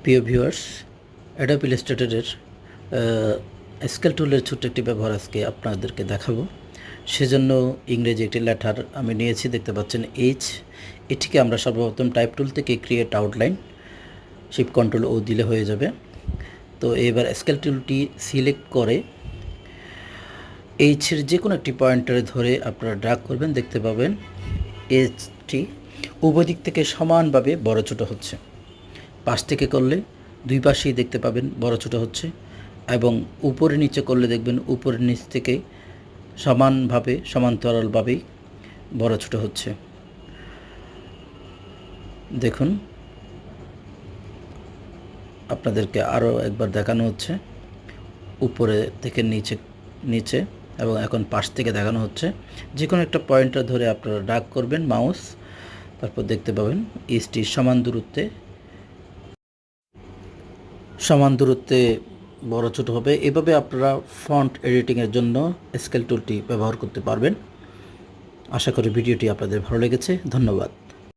প্রিয় viewers, Adobe ইলাস্ট্রেটরের scale টুলের ছোট্ট একটি ব্যবহার আজকে আপনাদেরকে দেখাবো। সেজন্য ইংরেজি একটি লেটার আমি নিয়েছি, দেখতে পাচ্ছেন এইচ। এটিকে আমরা সর্বপ্রথম টাইপ টুল থেকে ক্রিয়েট আউটলাইন শিফট কন্ট্রোল ও দিলে হয়ে যাবে। তো এবার স্কেল টুলটি সিলেক্ট করে এইচের যে কোনো একটি পয়েন্টারে ধরে আপনারা ড্র্যাগ করবেন, দেখতে পাবেন এইচটি উভয় দিক থেকে সমানভাবে বড় ছোটো হচ্ছে। পাশ থেকে করলে দুই পাশেই দেখতে পাবেন বড় ছোটো হচ্ছে, এবং উপরে নিচে করলে দেখবেন উপরের নিচ থেকে সমানভাবে সমান্তরালভাবেই বড় ছোটো হচ্ছে। দেখুন, আপনাদেরকে আরও একবার দেখানো হচ্ছে উপরে থেকে নিচে নিচে, এবং এখন পাশ থেকে দেখানো হচ্ছে। যে কোনো একটা পয়েন্টটা ধরে আপনারা ড্র্যাগ করবেন মাউস, তারপর দেখতে পাবেন এইচটি সমান দূরত্বে বড় ছোট হবে। এভাবে আপনারা ফন্ট এডিটিংয়ের জন্য স্কেল টুলটি ব্যবহার করতে পারবেন। আশা করি ভিডিওটি আপনাদের ভালো লেগেছে। ধন্যবাদ।